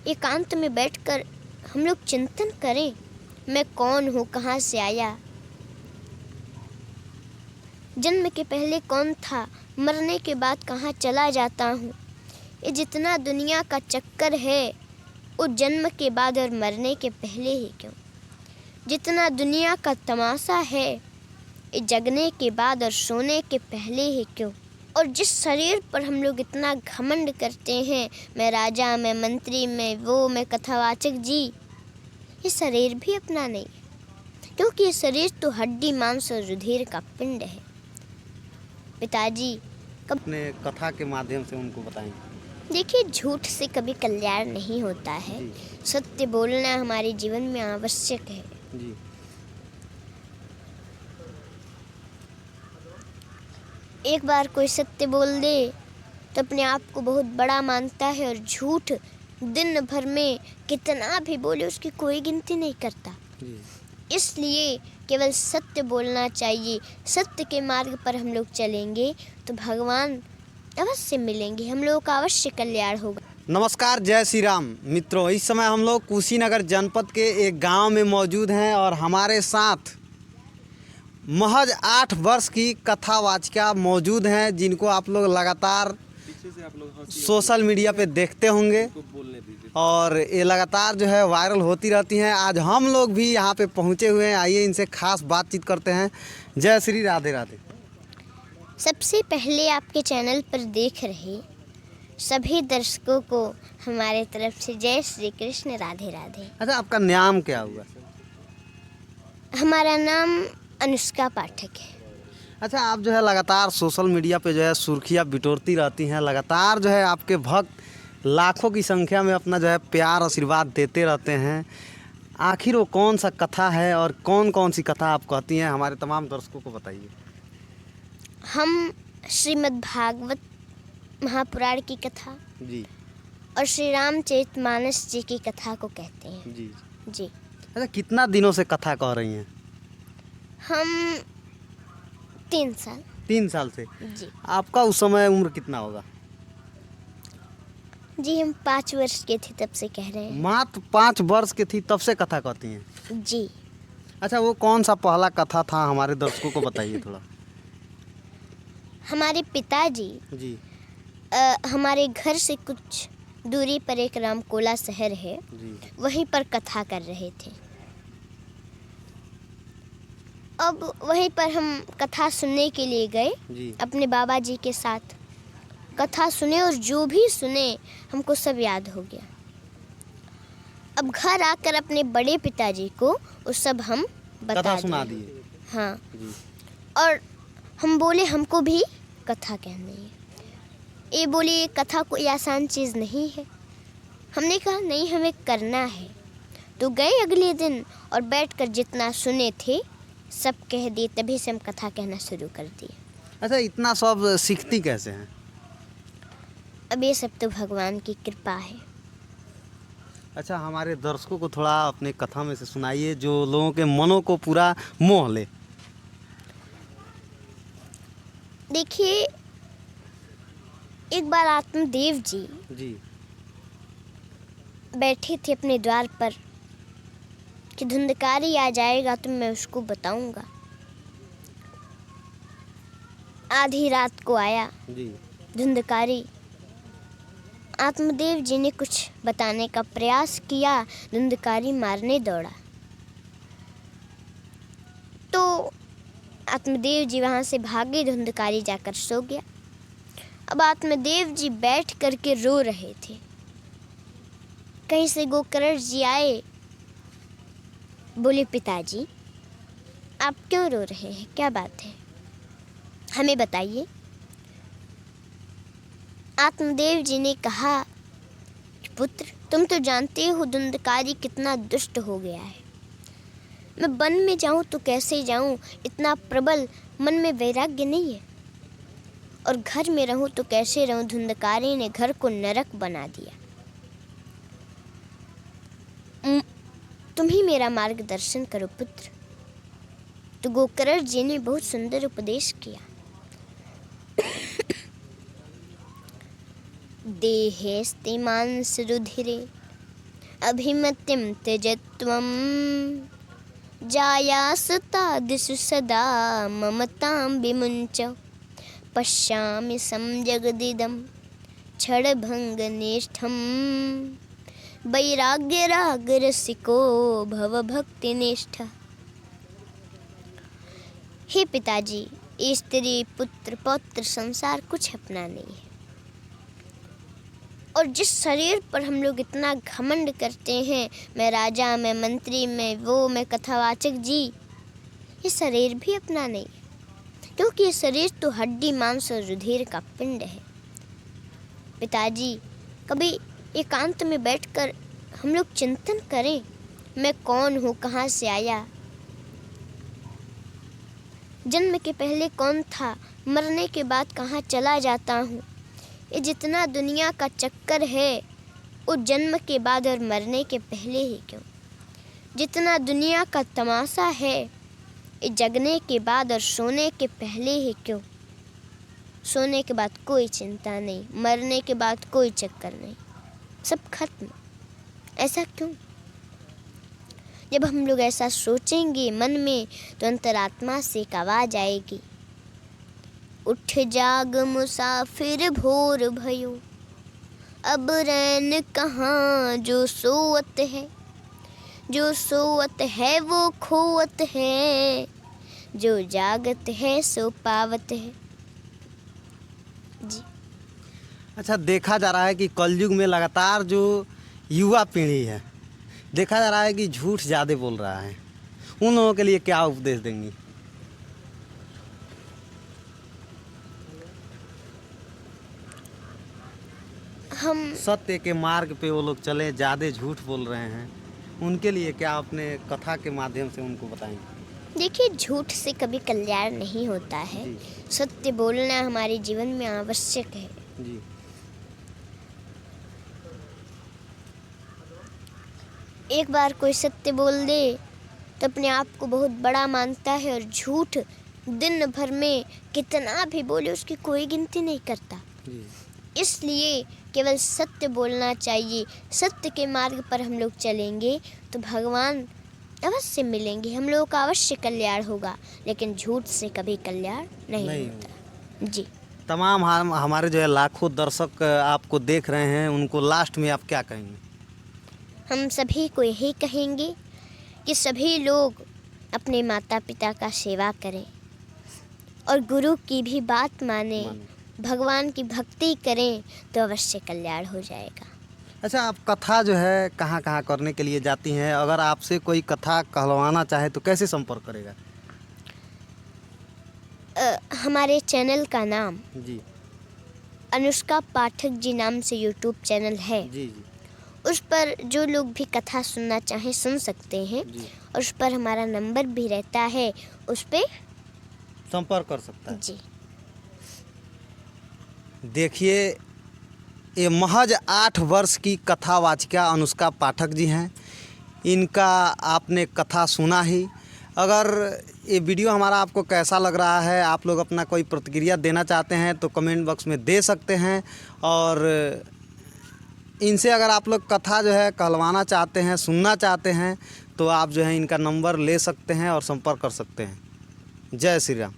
एकांत में बैठकर हम लोग चिंतन करें, मैं कौन हूँ, कहाँ से आया, जन्म के पहले कौन था, मरने के बाद कहाँ चला जाता हूँ। ये जितना दुनिया का चक्कर है वो जन्म के बाद और मरने के पहले ही क्यों। जितना दुनिया का तमाशा है ये जगने के बाद और सोने के पहले ही क्यों। और जिस शरीर पर हम लोग इतना घमंड करते हैं, मैं राजा, मैं मंत्री, मैं कथावाचक जी, ये शरीर भी अपना नहीं है, क्योंकि ये शरीर तो हड्डी, मांस और रुधिर का पिंड है। पिताजी अपने कथा के माध्यम से उनको बताएं। देखिए, झूठ से कभी कल्याण नहीं होता है, सत्य बोलना हमारे जीवन में आवश्यक है जी। एक बार कोई सत्य बोल दे तो अपने आप को बहुत बड़ा मानता है, और झूठ दिन भर में कितना भी बोले उसकी कोई गिनती नहीं करता जी। इसलिए केवल सत्य बोलना चाहिए। सत्य के मार्ग पर हम लोग चलेंगे तो भगवान अवश्य मिलेंगे, हम लोगों का अवश्य कल्याण होगा। नमस्कार, जय श्री राम मित्रों। इस समय हम लोग कुशीनगर जनपद के एक गांव में मौजूद हैं और हमारे साथ महज 8 वर्ष की कथावाचिका मौजूद हैं, जिनको आप लोग लगातार सोशल मीडिया पे देखते होंगे और ये लगातार जो है वायरल होती रहती हैं। आज हम लोग भी यहाँ पे पहुँचे हुए हैं, आइए इनसे खास बातचीत करते हैं। जय श्री राधे राधे। सबसे पहले आपके चैनल पर देख रहे सभी दर्शकों को हमारे तरफ से जय श्री कृष्ण, राधे राधे। अच्छा, आपका नाम क्या हुआ? हमारा नाम अनुष्का पाठक है। अच्छा, आप जो है लगातार सोशल मीडिया पे जो है सुर्खियाँ बिटोरती रहती हैं, लगातार जो है आपके भक्त लाखों की संख्या में अपना जो है प्यार आशीर्वाद देते रहते हैं। आखिर वो कौन सा कथा है और कौन कौन सी कथा आप कहती हैं, हमारे तमाम दर्शकों को बताइए। हम श्रीमद् भागवत महापुराण की कथा जी और श्री रामचरितमानस जी की कथा को कहते हैं। जी जी। अच्छा, कितना दिनों से कथा कह रही हैं? हम 3 साल। 3 साल से। जी। आपका उस समय उम्र कितना होगा? जी, हम 5 वर्ष के थे तब से कह रहे हैं। मात्र 5 वर्ष की थी तब से कथा कहती हैं? जी। अच्छा, वो कौन सा पहला कथा था, हमारे दर्शकों को बताइए थोड़ा। हमारे पिताजी जी हमारे घर से कुछ दूरी पर एक रामकोला शहर है, जी वहीं पर कथा कर रहे थे। अब वहीं पर हम कथा सुनने के लिए गए जी अपने बाबा जी के साथ। कथा सुने और जो भी सुने हमको सब याद हो गया। अब घर आकर अपने बड़े पिताजी को वो सब हम बता कथा सुना दिए। हाँ जी। और हम बोले हमको भी कथा कहनी है। ये बोले ये कथा कोई आसान चीज़ नहीं है। हमने कहा नहीं, हमें करना है। तो गए अगले दिन और बैठकर जितना सुने थे सब कह दिए, तभी से हम कथा कहना शुरू कर दिए। अच्छा, इतना सब सीखती कैसे हैं? अब ये सब तो भगवान की कृपा है। अच्छा, हमारे दर्शकों को थोड़ा अपने कथा में से सुनाइए जो लोगों के मनों को पूरा मोह ले। देखिए, एक बार आत्मदेव जी जी बैठे थे अपने द्वार पर कि धुंधकारी आ जाएगा तो मैं उसको बताऊंगा। आधी रात को आया जी धुंधकारी। आत्मदेव जी ने कुछ बताने का प्रयास किया, धुंधकारी मारने दौड़ा। तो आत्मदेव जी वहाँ से भागे, धुंधकारी जाकर सो गया। अब आत्मदेव जी बैठ करके रो रहे थे। कहीं से गोकर्ण जी आए, बोले पिताजी आप क्यों रो रहे हैं, क्या बात है, हमें बताइए। आत्मदेव जी ने कहा पुत्र, तुम तो जानते हो धुंधकारी कितना दुष्ट हो गया है। मैं वन में जाऊं तो कैसे जाऊं, इतना प्रबल मन में वैराग्य नहीं है। और घर में रहूं तो कैसे रहूं, धुंधकारी ने घर को नरक बना दिया। तुम ही मेरा मार्गदर्शन करो पुत्र। तो गोकर्ण जी ने बहुत सुंदर उपदेश किया। देहेस्ते मांस रुधिरे अभिमतिं त्यजत्वं जायासतादिषु सदा ममतां विमुञ्च पश्यामि संजगदिदं क्षणभङ्गनिष्ठं वैराग्यरागरसिको भवभक्तिनिष्ठः। हे पिताजी, स्त्री पुत्र पौत्र संसार कुछ अपना नहीं है, और जिस शरीर पर हम लोग इतना घमंड करते हैं, मैं राजा, मैं मंत्री, मैं कथावाचक जी, ये शरीर भी अपना नहीं है, क्योंकि ये शरीर तो हड्डी मांस और रुधिर का पिंड है। पिताजी, कभी एकांत में बैठकर हम लोग चिंतन करें, मैं कौन हूँ, कहाँ से आया, जन्म के पहले कौन था, मरने के बाद कहाँ चला जाता हूँ। ये जितना दुनिया का चक्कर है वो जन्म के बाद और मरने के पहले ही क्यों। जितना दुनिया का तमाशा है ये जगने के बाद और सोने के पहले ही क्यों। सोने के बाद कोई चिंता नहीं, मरने के बाद कोई चक्कर नहीं, सब खत्म। ऐसा क्यों? जब हम लोग ऐसा सोचेंगे मन में तो अंतरात्मा से एक आवाज़ आएगी, उठ जाग मुसाफिर भोर भयो, अब रैन कहाँ जो सोवत है, जो सोवत है वो खोवत है, जो जागत है सो पावत है। जी। अच्छा, देखा जा रहा है कि कलयुग में लगातार जो युवा पीढ़ी है, देखा जा रहा है कि झूठ ज़्यादा बोल रहा है, उन लोगों के लिए क्या उपदेश देंगी? हम सत्य के मार्ग पे वो लोग चले, ज़्यादा झूठ बोल रहे हैं, उनके लिए क्या अपने कथा के माध्यम से उनको बताएंगे? देखिए, झूठ से कभी कल्याण नहीं होता है। जी। सत्य बोलना हमारे जीवन में आवश्यक है। जी। एक बार कोई सत्य बोल दे तो अपने आप को बहुत बड़ा मानता है, और झूठ दिन भर में कितना भी बोले उसकी कोई गिनती नहीं करता। जी। इसलिए केवल सत्य बोलना चाहिए। सत्य के मार्ग पर हम लोग चलेंगे तो भगवान अवश्य मिलेंगे, हम लोगों का अवश्य कल्याण होगा, लेकिन झूठ से कभी कल्याण नहीं होता। जी। तमाम हमारे जो है लाखों दर्शक आपको देख रहे हैं, उनको लास्ट में आप क्या कहेंगे? हम सभी को यही कहेंगे कि सभी लोग अपने माता पिता का सेवा करें और गुरु की भी बात माने, भगवान की भक्ति करें तो अवश्य कल्याण हो जाएगा। अच्छा, आप कथा जो है कहाँ कहाँ करने के लिए जाती हैं? अगर आपसे कोई कथा कहलवाना चाहे तो कैसे संपर्क करेगा? हमारे चैनल का नाम जी। अनुष्का पाठक जी नाम से यूट्यूब चैनल है। जी। जी। उस पर जो लोग भी कथा सुनना चाहें सुन सकते हैं। जी। और उस पर हमारा नंबर भी रहता है, उस पर संपर्क कर सकता है। जी। देखिए, ये महज 8 वर्ष की कथावाचिका अनुष्का पाठक जी हैं। इनका आपने कथा सुना ही। अगर ये वीडियो हमारा आपको कैसा लग रहा है, आप लोग अपना कोई प्रतिक्रिया देना चाहते हैं तो कमेंट बॉक्स में दे सकते हैं। और इनसे अगर आप लोग कथा जो है कहलवाना चाहते हैं, सुनना चाहते हैं, तो आप जो है इनका नंबर ले सकते हैं और संपर्क कर सकते हैं। जय श्री राम।